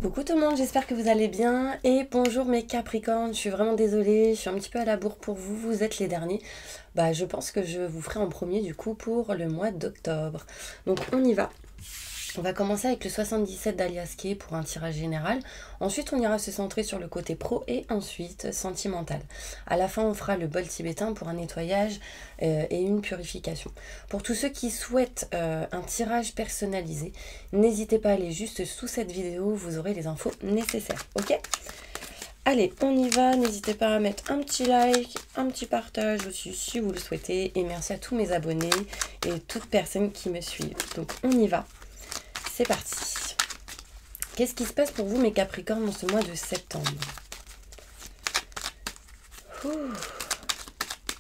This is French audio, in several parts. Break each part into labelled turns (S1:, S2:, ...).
S1: Coucou tout le monde, j'espère que vous allez bien et bonjour mes Capricornes, je suis vraiment désolée, je suis un petit peu à la bourre pour vous, vous êtes les derniers. Je pense que je vous ferai en premier du coup pour le mois d'octobre. Donc on y va. On va commencer avec le 77 d'Alias Kay pour un tirage général. Ensuite, on ira se centrer sur le côté pro et ensuite sentimental. À la fin, on fera le bol tibétain pour un nettoyage et une purification. Pour tous ceux qui souhaitent un tirage personnalisé, n'hésitez pas à aller juste sous cette vidéo, vous aurez les infos nécessaires. Ok ? Allez, on y va. N'hésitez pas à mettre un petit like, un petit partage aussi si vous le souhaitez. Et merci à tous mes abonnés et toutes personnes qui me suivent. Donc, on y va. C'est parti. Qu'est-ce qui se passe pour vous, mes Capricornes, dans ce mois de septembre? Ouh.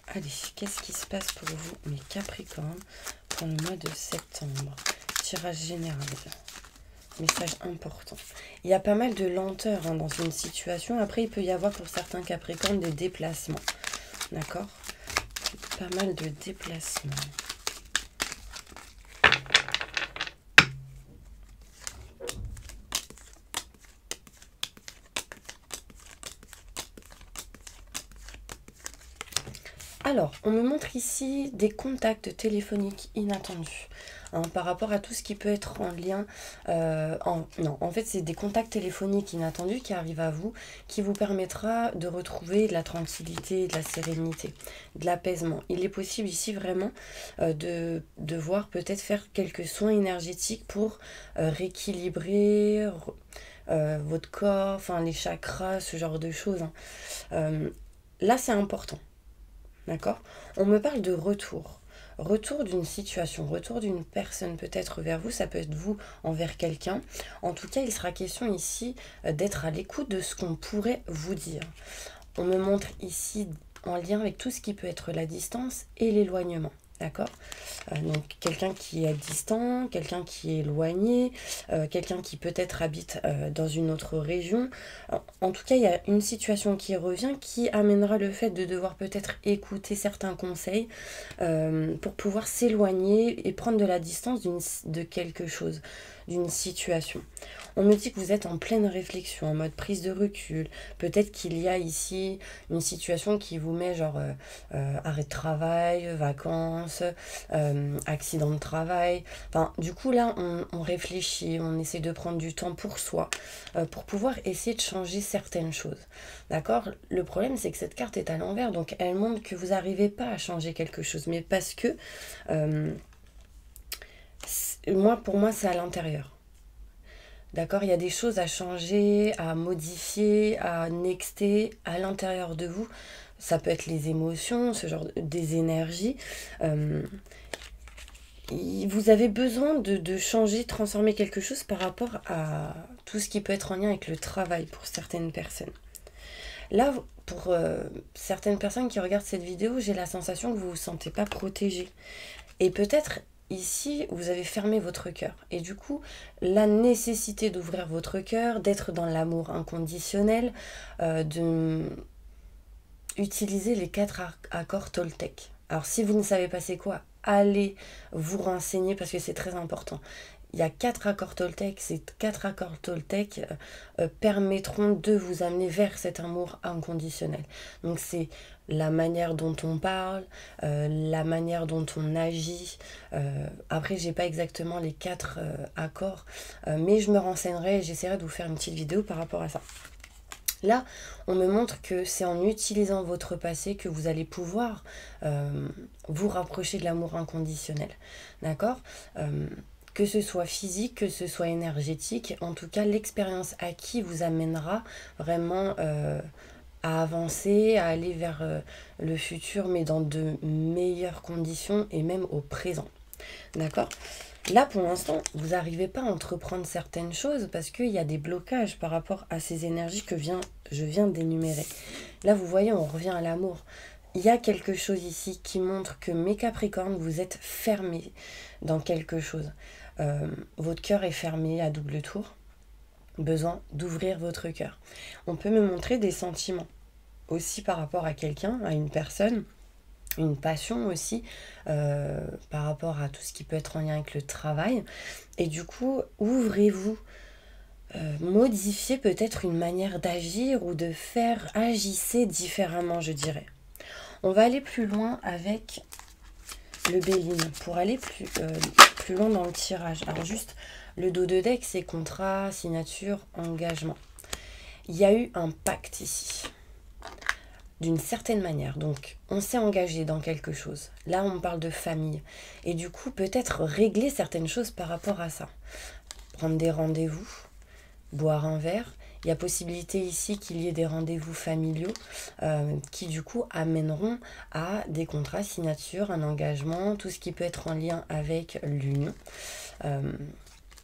S1: Allez, qu'est-ce qui se passe pour vous, mes Capricornes, pour le mois de septembre? Tirage général. Message important. Il y a pas mal de lenteur dans une situation. Après, il peut y avoir pour certains Capricornes des déplacements. D'accord? Pas mal de déplacements. Alors, on me montre ici des contacts téléphoniques inattendus par rapport à tout ce qui peut être en lien. Non, en fait, c'est des contacts téléphoniques inattendus qui arrivent à vous, qui vous permettra de retrouver de la tranquillité, de la sérénité, de l'apaisement. Il est possible ici vraiment de devoir peut-être faire quelques soins énergétiques pour rééquilibrer votre corps, enfin les chakras, ce genre de choses. Là, c'est important. D'accord? On me parle de retour. Retour d'une situation, retour d'une personne peut-être vers vous, ça peut être vous envers quelqu'un. En tout cas, il sera question ici d'être à l'écoute de ce qu'on pourrait vous dire. On me montre ici en lien avec tout ce qui peut être la distance et l'éloignement. D'accord? Donc quelqu'un qui est distant, quelqu'un qui est éloigné, quelqu'un qui peut-être habite dans une autre région. En tout cas, il y a une situation qui revient qui amènera le fait de devoir peut-être écouter certains conseils pour pouvoir s'éloigner et prendre de la distance de quelque chose, d'une situation. On me dit que vous êtes en pleine réflexion, en mode prise de recul. Peut-être qu'il y a ici une situation qui vous met genre arrêt de travail, vacances, accident de travail. Enfin, du coup, là, on réfléchit, on essaie de prendre du temps pour soi, pour pouvoir essayer de changer certaines choses. D'accord? Le problème, c'est que cette carte est à l'envers, donc elle montre que vous n'arrivez pas à changer quelque chose, mais parce que, pour moi, c'est à l'intérieur. D'accord, il y a des choses à changer, à modifier, à nexter à l'intérieur de vous. Ça peut être les émotions, ce genre des énergies. Vous avez besoin de changer, transformer quelque chose par rapport à tout ce qui peut être en lien avec le travail pour certaines personnes. Là, pour certaines personnes qui regardent cette vidéo, j'ai la sensation que vous ne vous sentez pas protégé. Et peut-être ici, vous avez fermé votre cœur. Et du coup, la nécessité d'ouvrir votre cœur, d'être dans l'amour inconditionnel, de utiliser les 4 accords Toltec. Alors, si vous ne savez pas c'est quoi, allez vous renseigner parce que c'est très important. Il y a 4 accords Toltec. Ces 4 accords Toltec permettront de vous amener vers cet amour inconditionnel. Donc, c'est la manière dont on parle, la manière dont on agit. Après, j'ai pas exactement les 4 accords, mais je me renseignerai et j'essaierai de vous faire une petite vidéo par rapport à ça. Là, on me montre que c'est en utilisant votre passé que vous allez pouvoir vous rapprocher de l'amour inconditionnel. D'accord? Que ce soit physique, que ce soit énergétique, en tout cas, l'expérience acquise vous amènera vraiment à avancer, à aller vers le futur, mais dans de meilleures conditions et même au présent. D'accord? Là, pour l'instant, vous n'arrivez pas à entreprendre certaines choses parce qu'il y a des blocages par rapport à ces énergies que je viens d'énumérer. Là, vous voyez, on revient à l'amour. Il y a quelque chose ici qui montre que mes Capricornes, vous êtes fermés dans quelque chose. Votre cœur est fermé à double tour. Besoin d'ouvrir votre cœur. On peut me montrer des sentiments aussi par rapport à quelqu'un, à une personne. Une passion aussi par rapport à tout ce qui peut être en lien avec le travail. Et du coup, ouvrez-vous modifier peut-être une manière d'agir ou de faire, agissez différemment, je dirais. On va aller plus loin avec le Béline pour aller plus loin dans le tirage. Alors juste, le dos de deck, c'est contrat, signature, engagement. Il y a eu un pacte ici, d'une certaine manière. Donc, on s'est engagé dans quelque chose. Là, on parle de famille. Et du coup, peut-être régler certaines choses par rapport à ça. Prendre des rendez-vous, boire un verre. Il y a possibilité ici qu'il y ait des rendez-vous familiaux qui du coup amèneront à des contrats, signatures, un engagement, tout ce qui peut être en lien avec l'union.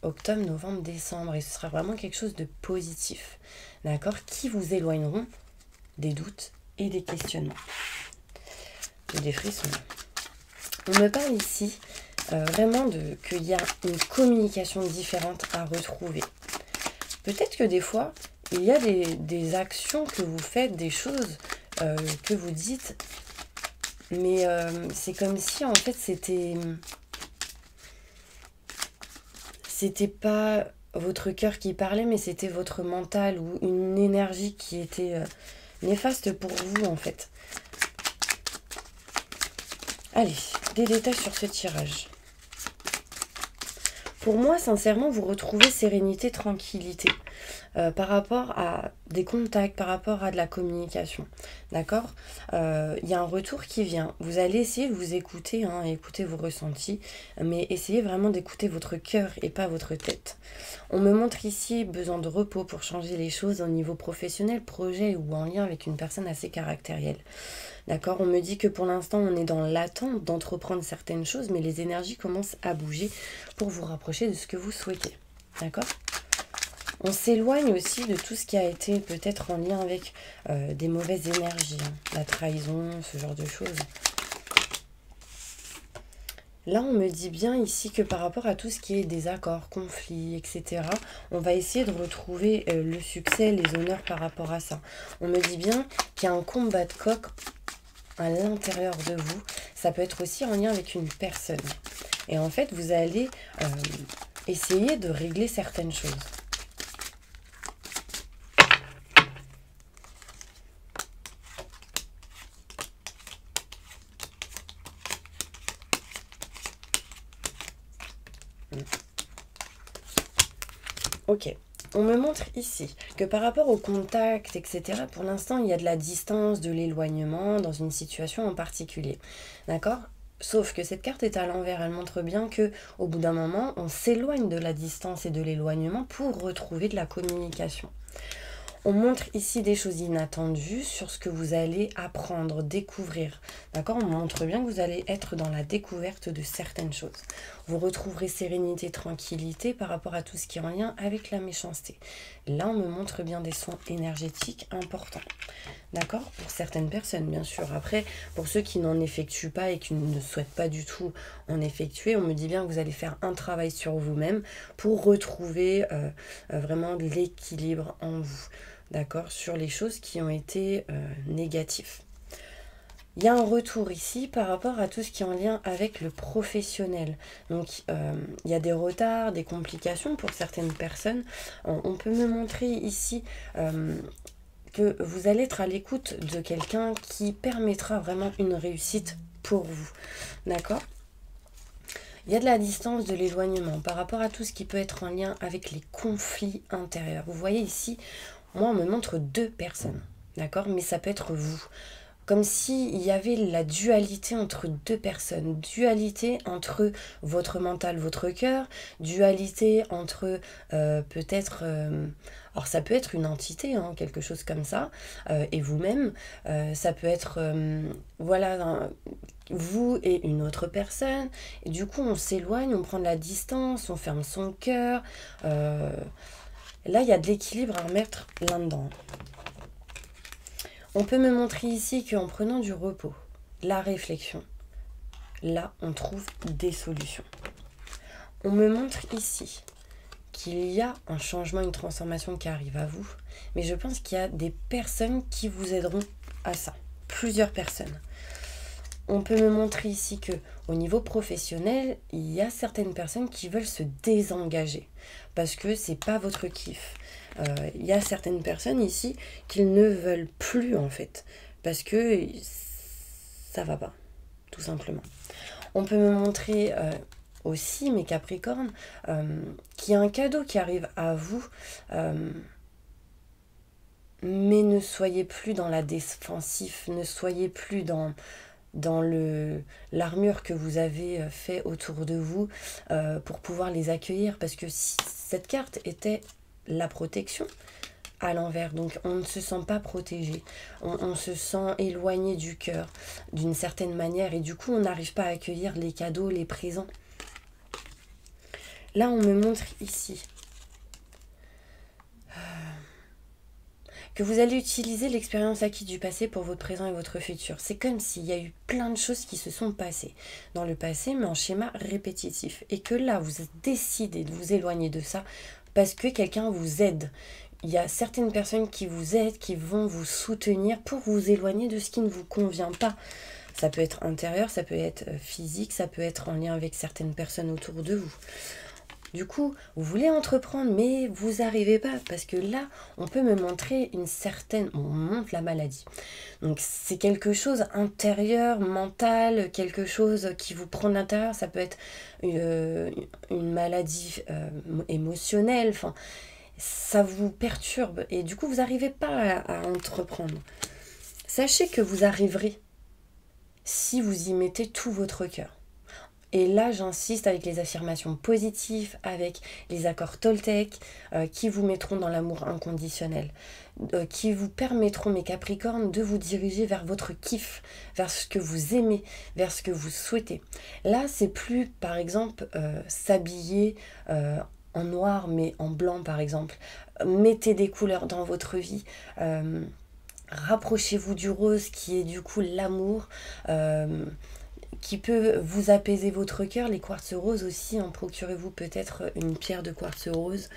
S1: Octobre, novembre, décembre. Et ce sera vraiment quelque chose de positif. D'accord? Qui vous éloigneront des doutes et des questionnements. Et des frissons. On me parle ici vraiment qu'il y a une communication différente à retrouver. Peut-être que des fois, il y a des actions que vous faites, des choses que vous dites, mais c'est comme si en fait c'était pas votre cœur qui parlait, mais c'était votre mental ou une énergie qui était néfaste pour vous en fait. Allez, des détails sur ce tirage. Pour moi, sincèrement, vous retrouvez sérénité, tranquillité par rapport à des contacts, par rapport à de la communication. D'accord? Il y a un retour qui vient. Vous allez essayer de vous écouter, hein, écouter vos ressentis, mais essayez vraiment d'écouter votre cœur et pas votre tête. On me montre ici besoin de repos pour changer les choses au niveau professionnel, projet ou en lien avec une personne assez caractérielle. D'accord, on me dit que pour l'instant, on est dans l'attente d'entreprendre certaines choses, mais les énergies commencent à bouger pour vous rapprocher de ce que vous souhaitez. D'accord? On s'éloigne aussi de tout ce qui a été peut-être en lien avec des mauvaises énergies, hein, la trahison, ce genre de choses. Là, on me dit bien ici que par rapport à tout ce qui est désaccords, conflits, etc., on va essayer de retrouver le succès, les honneurs par rapport à ça. On me dit bien qu'il y a un combat de coq à l'intérieur de vous. Ça peut être aussi en lien avec une personne. Et en fait, vous allez essayer de régler certaines choses. Ok. On me montre ici que par rapport au contact, etc., pour l'instant, il y a de la distance, de l'éloignement dans une situation en particulier. D'accord? Sauf que cette carte est à l'envers. Elle montre bien que au bout d'un moment, on s'éloigne de la distance et de l'éloignement pour retrouver de la communication. On montre ici des choses inattendues sur ce que vous allez apprendre, découvrir. D'accord? On montre bien que vous allez être dans la découverte de certaines choses. Vous retrouverez sérénité, tranquillité par rapport à tout ce qui est en lien avec la méchanceté. Là, on me montre bien des sons énergétiques importants. D'accord? Pour certaines personnes, bien sûr. Après, pour ceux qui n'en effectuent pas et qui ne souhaitent pas du tout en effectuer, on me dit bien que vous allez faire un travail sur vous-même pour retrouver vraiment l'équilibre en vous. D'accord? Sur les choses qui ont été négatives. Il y a un retour ici par rapport à tout ce qui est en lien avec le professionnel. Donc, il y a des retards, des complications pour certaines personnes. On peut me montrer ici que vous allez être à l'écoute de quelqu'un qui permettra vraiment une réussite pour vous. D'accord? Il y a de la distance, de l'éloignement par rapport à tout ce qui peut être en lien avec les conflits intérieurs. Vous voyez ici, moi, on me montre deux personnes. D'accord? Mais ça peut être vous. Comme s'il y avait la dualité entre deux personnes. Dualité entre votre mental, votre cœur. Dualité entre peut-être... alors ça peut être une entité, hein, quelque chose comme ça. Et vous-même, ça peut être... voilà... vous et une autre personne. Et du coup, on s'éloigne, on prend de la distance, on ferme son cœur. Là, il y a de l'équilibre à remettre là-dedans. On peut me montrer ici qu'en prenant du repos, la réflexion, là, on trouve des solutions. On me montre ici qu'il y a un changement, une transformation qui arrive à vous. Mais je pense qu'il y a des personnes qui vous aideront à ça. Plusieurs personnes. on peut me montrer ici que au niveau professionnel, il y a certaines personnes qui veulent se désengager parce que c'est pas votre kiff. Il y a certaines personnes ici qui ne veulent plus en fait parce que ça va pas, tout simplement. On peut me montrer aussi, mes Capricornes, qu'il y a un cadeau qui arrive à vous, mais ne soyez plus dans la défensive, ne soyez plus dans l'armure que vous avez fait autour de vous pour pouvoir les accueillir, parce que si cette carte était la protection à l'envers, donc on ne se sent pas protégé, on se sent éloigné du cœur d'une certaine manière, et du coup on n'arrive pas à accueillir les cadeaux, les présents. Là on me montre ici que vous allez utiliser l'expérience acquise du passé pour votre présent et votre futur. C'est comme s'il y a eu plein de choses qui se sont passées dans le passé, mais en schéma répétitif. Et que là, vous décidez de vous éloigner de ça parce que quelqu'un vous aide. Il y a certaines personnes qui vous aident, qui vont vous soutenir pour vous éloigner de ce qui ne vous convient pas. Ça peut être intérieur, ça peut être physique, ça peut être en lien avec certaines personnes autour de vous. Du coup, vous voulez entreprendre, mais vous n'arrivez pas, parce que là, on peut me montrer une certaine... On montre la maladie. Donc, c'est quelque chose intérieur, mental, quelque chose qui vous prend de l'intérieur. Ça peut être une maladie émotionnelle. Enfin, ça vous perturbe. Et du coup, vous n'arrivez pas à entreprendre. Sachez que vous arriverez si vous y mettez tout votre cœur. Et là, j'insiste avec les affirmations positives, avec les accords Toltec, qui vous mettront dans l'amour inconditionnel, qui vous permettront, mes Capricornes, de vous diriger vers votre kiff, vers ce que vous aimez, vers ce que vous souhaitez. Là, c'est plus, par exemple, s'habiller en noir, mais en blanc, par exemple. Mettez des couleurs dans votre vie. Rapprochez-vous du rose, qui est du coup l'amour, qui peut vous apaiser votre cœur. Les quartz roses aussi, procurez-vous peut-être une pierre de quartz rose.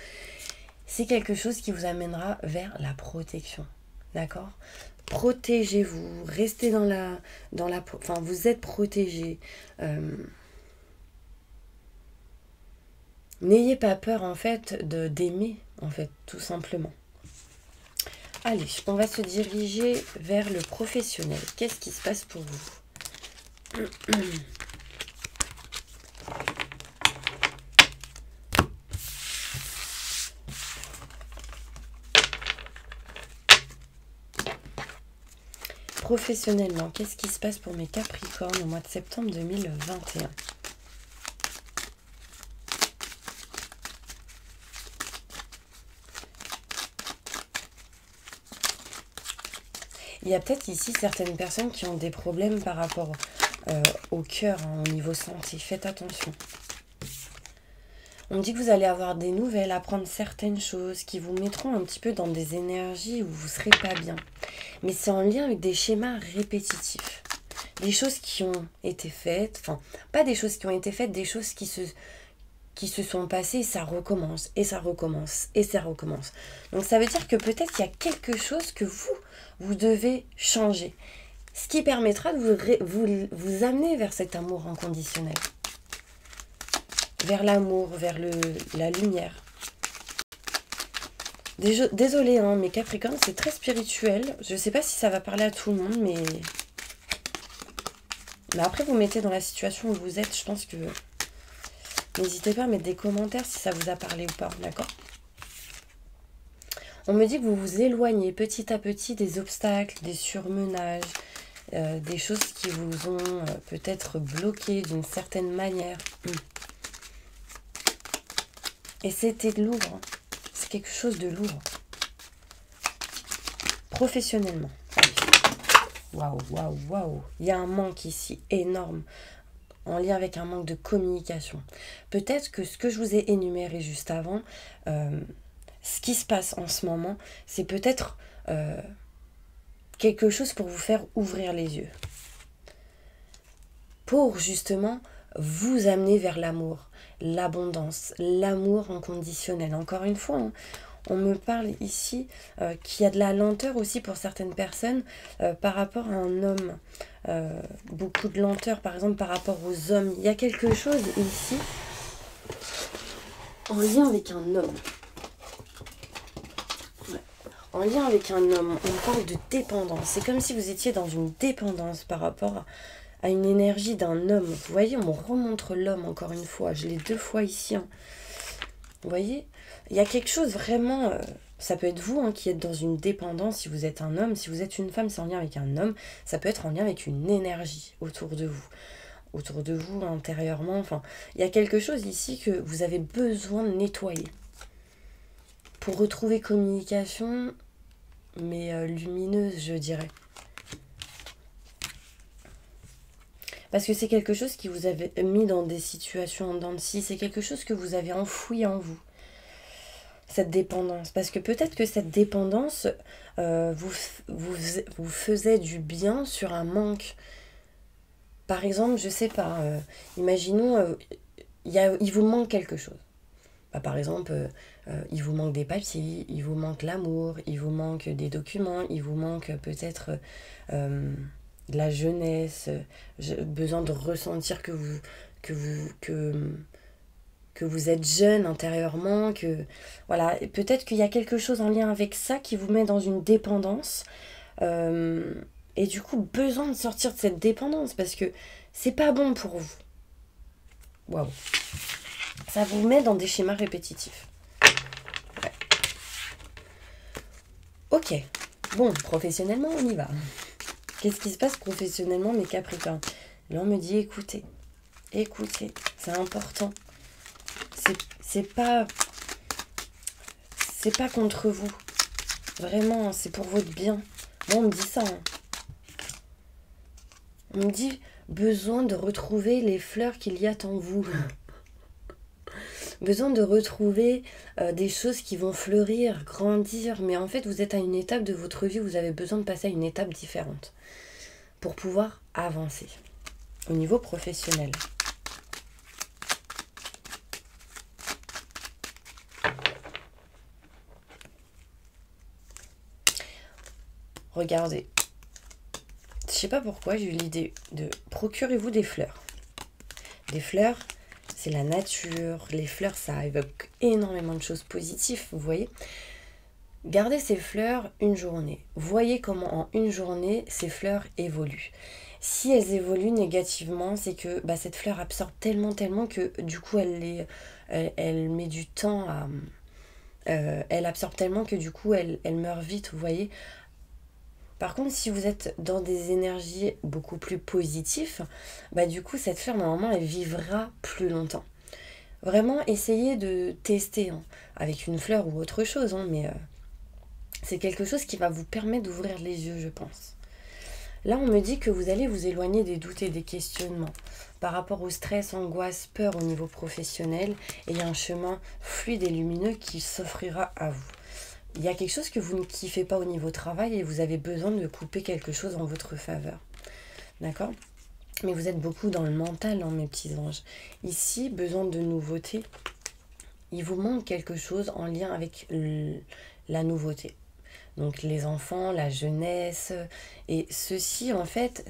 S1: C'est quelque chose qui vous amènera vers la protection, d'accord? Protégez-vous, restez enfin vous êtes protégés. N'ayez pas peur en fait d'aimer, en fait, tout simplement. Allez, on va se diriger vers le professionnel. Qu'est-ce qui se passe pour vous? Professionnellement, qu'est-ce qui se passe pour mes Capricornes au mois de septembre 2021? Il y a peut-être ici certaines personnes qui ont des problèmes par rapport au cœur, au niveau santé. Faites attention. On me dit que vous allez avoir des nouvelles, apprendre certaines choses qui vous mettront un petit peu dans des énergies où vous ne serez pas bien. Mais c'est en lien avec des schémas répétitifs. Des choses qui ont été faites, enfin, pas des choses qui ont été faites, des choses qui se sont passées, et ça recommence, et ça recommence, et ça recommence. Donc ça veut dire que peut-être qu'il y a quelque chose que vous devez changer. Ce qui permettra de vous amener vers cet amour inconditionnel. Vers l'amour, vers la lumière. Désolée, hein, mes Capricornes, c'est très spirituel. Je ne sais pas si ça va parler à tout le monde, mais après, vous mettez dans la situation où vous êtes. Je pense que... N'hésitez pas à mettre des commentaires si ça vous a parlé ou pas, d'accord? On me dit que vous vous éloignez petit à petit des obstacles, des surmenages, des choses qui vous ont peut-être bloqué d'une certaine manière. Et c'était lourd, hein. C'est quelque chose de lourd. Professionnellement. Waouh, waouh, waouh. Il y a un manque ici énorme, en lien avec un manque de communication. Peut-être que ce que je vous ai énuméré juste avant, ce qui se passe en ce moment, c'est peut-être quelque chose pour vous faire ouvrir les yeux. Pour justement vous amener vers l'amour, l'abondance, l'amour inconditionnel. Encore une fois, hein, On me parle ici qu'il y a de la lenteur aussi pour certaines personnes par rapport à un homme. Beaucoup de lenteur, par exemple, par rapport aux hommes. Il y a quelque chose ici en lien avec un homme. Ouais. En lien avec un homme, on parle de dépendance. C'est comme si vous étiez dans une dépendance par rapport à une énergie d'un homme. Vous voyez, on me remontre l'homme encore une fois. Je l'ai 2 fois ici. Hein. Vous voyez, il y a quelque chose vraiment... ça peut être vous hein, qui êtes dans une dépendance si vous êtes un homme. Si vous êtes une femme, c'est en lien avec un homme. Ça peut être en lien avec une énergie autour de vous. Autour de vous, intérieurement. Enfin, il y a quelque chose ici que vous avez besoin de nettoyer. Pour retrouver communication, mais lumineuse, je dirais. Parce que c'est quelque chose qui vous avez mis dans des situations en dents de scie. C'est quelque chose que vous avez enfoui en vous. Cette dépendance. Parce que peut-être que cette dépendance vous faisait du bien sur un manque. Par exemple, je sais pas, imaginons, il vous manque quelque chose. Bah, par exemple, il vous manque des papiers, il vous manque l'amour, il vous manque des documents, il vous manque peut-être de la jeunesse, besoin de ressentir que vous êtes jeune intérieurement, que voilà, peut-être qu'il y a quelque chose en lien avec ça qui vous met dans une dépendance et du coup besoin de sortir de cette dépendance parce que c'est pas bon pour vous. Waouh, ça vous met dans des schémas répétitifs. Ouais. Ok, bon, professionnellement on y va. Qu'est-ce qui se passe professionnellement mes Capricornes? Là on me dit écoutez, c'est important. C'est pas contre vous. Vraiment, c'est pour votre bien. Moi, on me dit ça. Hein. On me dit besoin de retrouver les fleurs qu'il y a en vous. Besoin de retrouver des choses qui vont fleurir, grandir. Mais en fait, vous êtes à une étape de votre vie où vous avez besoin de passer à une étape différente pour pouvoir avancer au niveau professionnel. Regardez, je sais pas pourquoi j'ai eu l'idée de procurez-vous des fleurs. Des fleurs, c'est la nature. Les fleurs, ça évoque énormément de choses positives, vous voyez. Gardez ces fleurs une journée. Voyez comment en une journée, ces fleurs évoluent. Si elles évoluent négativement, c'est que cette fleur absorbe tellement que du coup, elle met du temps à... elle absorbe tellement que du coup, elle meurt vite, vous voyez. Par contre, si vous êtes dans des énergies beaucoup plus positives, du coup, cette fleur, normalement, elle vivra plus longtemps. Vraiment, essayez de tester avec une fleur ou autre chose, mais c'est quelque chose qui va vous permettre d'ouvrir les yeux, je pense. Là, on me dit que vous allez vous éloigner des doutes et des questionnements par rapport au stress, angoisse, peur au niveau professionnel, et il y a un chemin fluide et lumineux qui s'offrira à vous. Il y a quelque chose que vous ne kiffez pas au niveau travail et vous avez besoin de couper quelque chose en votre faveur. D'accord ? Mais vous êtes beaucoup dans le mental, mes petits anges. Ici, besoin de nouveauté. Il vous manque quelque chose en lien avec la nouveauté. Donc les enfants, la jeunesse. Et ceci, en fait,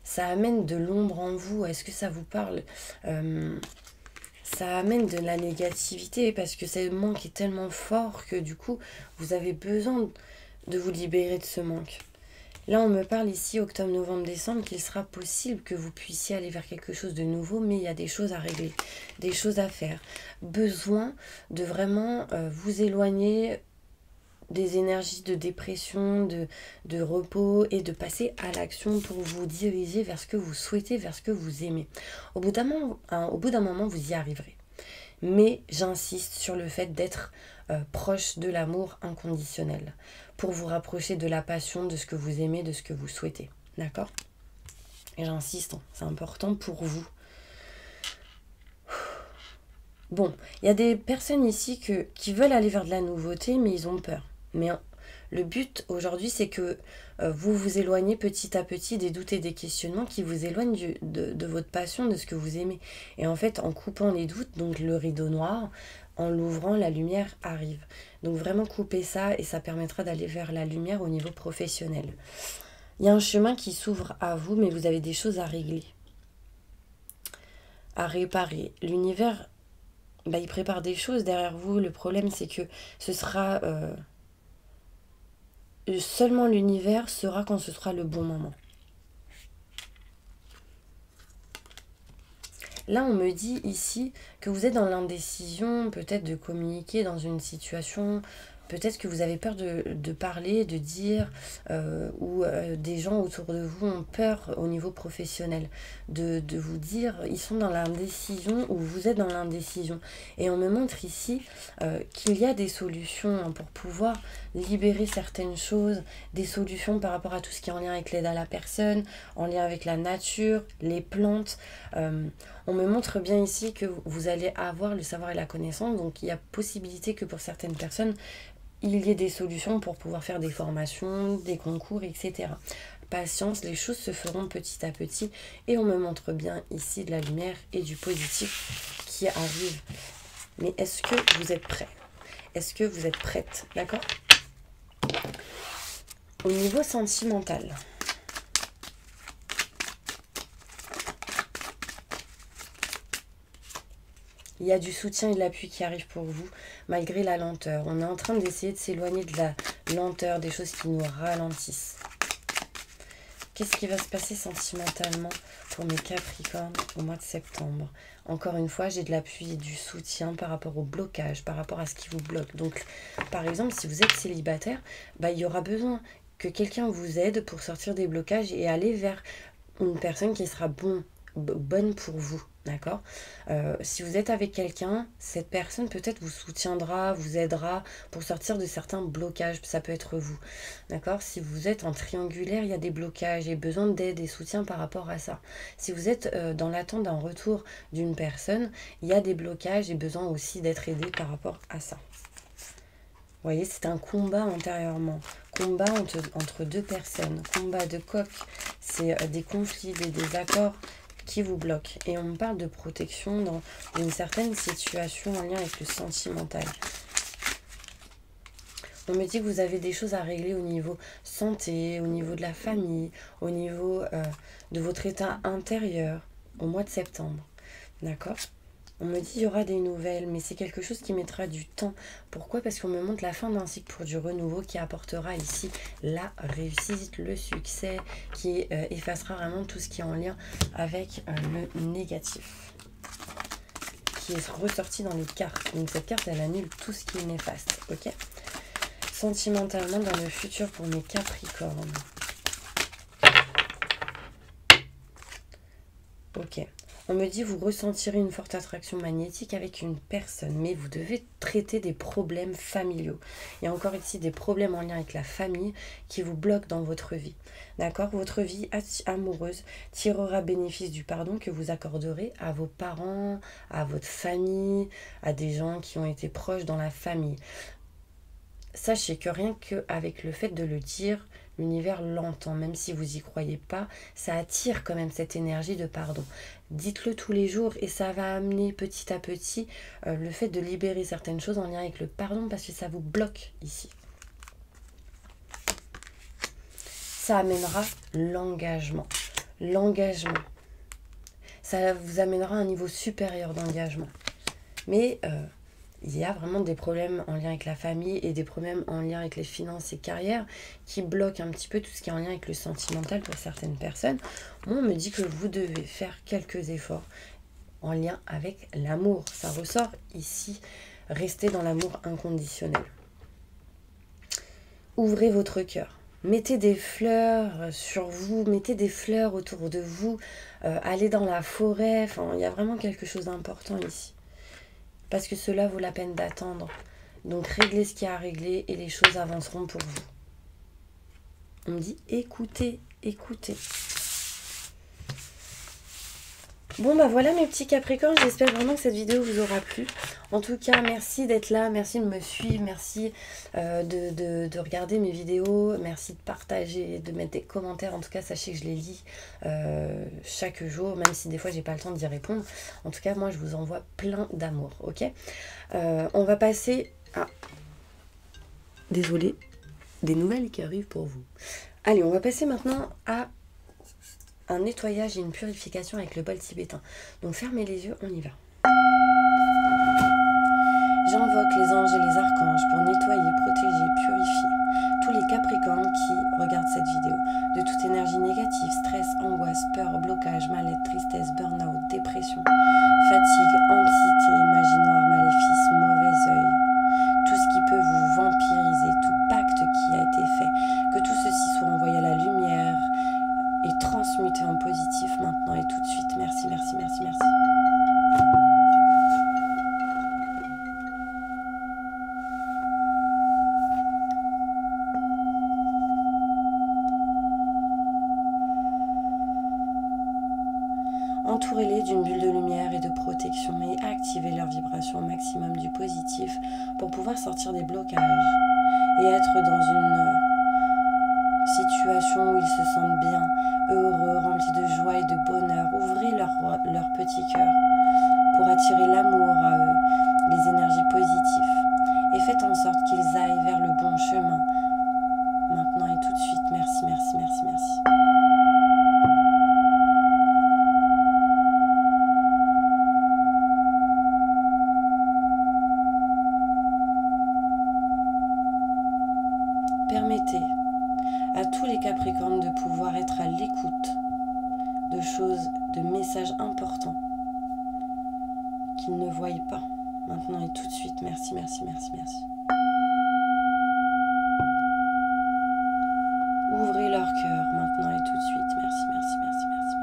S1: ça amène de l'ombre en vous. Est-ce que ça vous parle ? Ça amène de la négativité parce que ce manque est tellement fort que du coup, vous avez besoin de vous libérer de ce manque. Là, on me parle ici, octobre, novembre, décembre, qu'il sera possible que vous puissiez aller vers quelque chose de nouveau, mais il y a des choses à régler, des choses à faire. Besoin de vraiment vous éloigner des énergies de dépression, de repos et de passer à l'action pour vous diriger vers ce que vous souhaitez, vers ce que vous aimez. Au bout d'un moment, vous y arriverez. Mais j'insiste sur le fait d'être proche de l'amour inconditionnel pour vous rapprocher de la passion, de ce que vous aimez, de ce que vous souhaitez. D'accord ? Et j'insiste, c'est important pour vous. Bon, il y a des personnes ici qui veulent aller vers de la nouveauté, mais ils ont peur. Mais le but aujourd'hui, c'est que vous vous éloignez petit à petit des doutes et des questionnements qui vous éloignent de votre passion, de ce que vous aimez. Et en fait, en coupant les doutes, donc le rideau noir, En l'ouvrant, la lumière arrive. Donc vraiment couper ça et ça permettra d'aller vers la lumière au niveau professionnel. Il y a un chemin qui s'ouvre à vous, mais vous avez des choses à régler, à réparer. L'univers, il prépare des choses derrière vous. Le problème, c'est que ce sera... seulement l'univers sera quand ce sera le bon moment. Là, on me dit ici que vous êtes dans l'indécision, peut-être de communiquer dans une situation, peut-être que vous avez peur de parler, de dire, ou des gens autour de vous ont peur au niveau professionnel, de vous dire, ils sont dans l'indécision ou vous êtes dans l'indécision. Et on me montre ici qu'il y a des solutions pour pouvoir libérer certaines choses, des solutions par rapport à tout ce qui est en lien avec l'aide à la personne, en lien avec la nature, les plantes. On me montre bien ici que vous allez avoir le savoir et la connaissance, donc il y a possibilité que pour certaines personnes, il y ait des solutions pour pouvoir faire des formations, des concours, etc. Patience, les choses se feront petit à petit et on me montre bien ici de la lumière et du positif qui arrive. Mais est-ce que vous êtes prêts? Est-ce que vous êtes prête? D'accord? Au niveau sentimental, il y a du soutien et de l'appui qui arrive pour vous, malgré la lenteur. On est en train d'essayer de s'éloigner de la lenteur, des choses qui nous ralentissent. Qu'est-ce qui va se passer sentimentalement pour mes Capricornes au mois de septembre? Encore une fois, j'ai de l'appui et du soutien par rapport au blocage, par rapport à ce qui vous bloque. Donc, par exemple, si vous êtes célibataire, il y aura besoin que quelqu'un vous aide pour sortir des blocages et aller vers une personne qui sera bonne pour vous. D'accord? Si vous êtes avec quelqu'un, cette personne peut-être vous soutiendra, vous aidera pour sortir de certains blocages. Ça peut être vous. D'accord? Si vous êtes en triangulaire, il y a des blocages et besoin d'aide et soutien par rapport à ça. Si vous êtes dans l'attente d'un retour d'une personne, il y a des blocages et besoin aussi d'être aidé par rapport à ça. Vous voyez, c'est un combat intérieurement. Combat entre deux personnes. Combat de coq. C'est des conflits, des désaccords qui vous bloquent. Et on me parle de protection dans une certaine situation en lien avec le sentimental. On me dit que vous avez des choses à régler au niveau santé, au niveau de la famille, au niveau de votre état intérieur au mois de septembre. D'accord? On me dit qu'il y aura des nouvelles, mais c'est quelque chose qui mettra du temps. Pourquoi? Parce qu'on me montre la fin d'un cycle pour du renouveau qui apportera ici la réussite, le succès, qui effacera vraiment tout ce qui est en lien avec le négatif, qui est ressorti dans les cartes. Donc cette carte, elle annule tout ce qui est néfaste. Ok? Sentimentalement, dans le futur pour mes Capricornes. Ok. On me dit vous ressentirez une forte attraction magnétique avec une personne, mais vous devez traiter des problèmes familiaux. Il y a encore ici des problèmes en lien avec la famille qui vous bloquent dans votre vie. D'accord? Votre vie amoureuse tirera bénéfice du pardon que vous accorderez à vos parents, à votre famille, à des gens qui ont été proches dans la famille. Sachez que rien qu'avec le fait de le dire, l'univers l'entend, même si vous n'y croyez pas, ça attire quand même cette énergie de pardon. Dites-le tous les jours et ça va amener petit à petit le fait de libérer certaines choses en lien avec le pardon parce que ça vous bloque ici. Ça amènera l'engagement. L'engagement. Ça vous amènera à un niveau supérieur d'engagement. Mais il y a vraiment des problèmes en lien avec la famille et des problèmes en lien avec les finances et carrières qui bloquent un petit peu tout ce qui est en lien avec le sentimental pour certaines personnes. Moi, on me dit que vous devez faire quelques efforts en lien avec l'amour. Ça ressort ici, restez dans l'amour inconditionnel. Ouvrez votre cœur. Mettez des fleurs sur vous, mettez des fleurs autour de vous, allez dans la forêt. Enfin, il y a vraiment quelque chose d'important ici. Parce que cela vaut la peine d'attendre. Donc réglez ce qu'il y a à régler et les choses avanceront pour vous. On me dit écoutez, écoutez. Bon bah voilà mes petits Capricornes, j'espère vraiment que cette vidéo vous aura plu. En tout cas, merci d'être là, merci de me suivre, merci de regarder mes vidéos, merci de partager, de mettre des commentaires. En tout cas, sachez que je les lis chaque jour, même si des fois j'ai pas le temps d'y répondre. En tout cas, moi je vous envoie plein d'amour, ok? On va passer à... Désolée, des nouvelles qui arrivent pour vous. Allez, on va passer maintenant à un nettoyage et une purification avec le bol tibétain. Donc fermez les yeux, on y va. J'invoque les anges et les archanges pour nettoyer, protéger, purifier tous les Capricornes qui regardent cette vidéo de toute énergie négative, stress, angoisse, peur, blocage, mal-être, tristesse, burn-out, dépression, fatigue, anxiété, magie noire, maléfice, mauvais œil, tout ce qui peut vous vampiriser, tout pacte qui a été fait, que tout ceci soit envoyé à la lumière et transmuté en positif maintenant et tout de suite. Merci, merci, merci, merci. Entourez-les d'une bulle de lumière et de protection et activez leur vibration au maximum du positif pour pouvoir sortir des blocages et être dans une situation où ils se sentent bien, heureux, remplis de joie et de bonheur. Ouvrez leur petit cœur pour attirer l'amour à eux, les énergies positives, et faites en sorte qu'ils aillent vers le bon chemin maintenant et tout de suite. Merci, merci, merci, merci. Permettez à tous les Capricornes de pouvoir être à l'écoute de choses, de messages importants qu'ils ne voient pas maintenant et tout de suite. Merci, merci, merci, merci. Ouvrez leur cœur maintenant et tout de suite. Merci, merci, merci, merci, merci.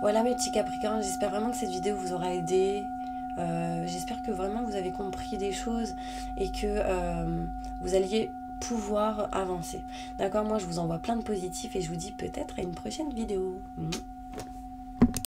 S1: Voilà mes petits Capricornes, j'espère vraiment que cette vidéo vous aura aidé. J'espère que vraiment vous avez compris des choses et que vous alliez pouvoir avancer. D'accord, moi je vous envoie plein de positifs et je vous dis peut-être à une prochaine vidéo.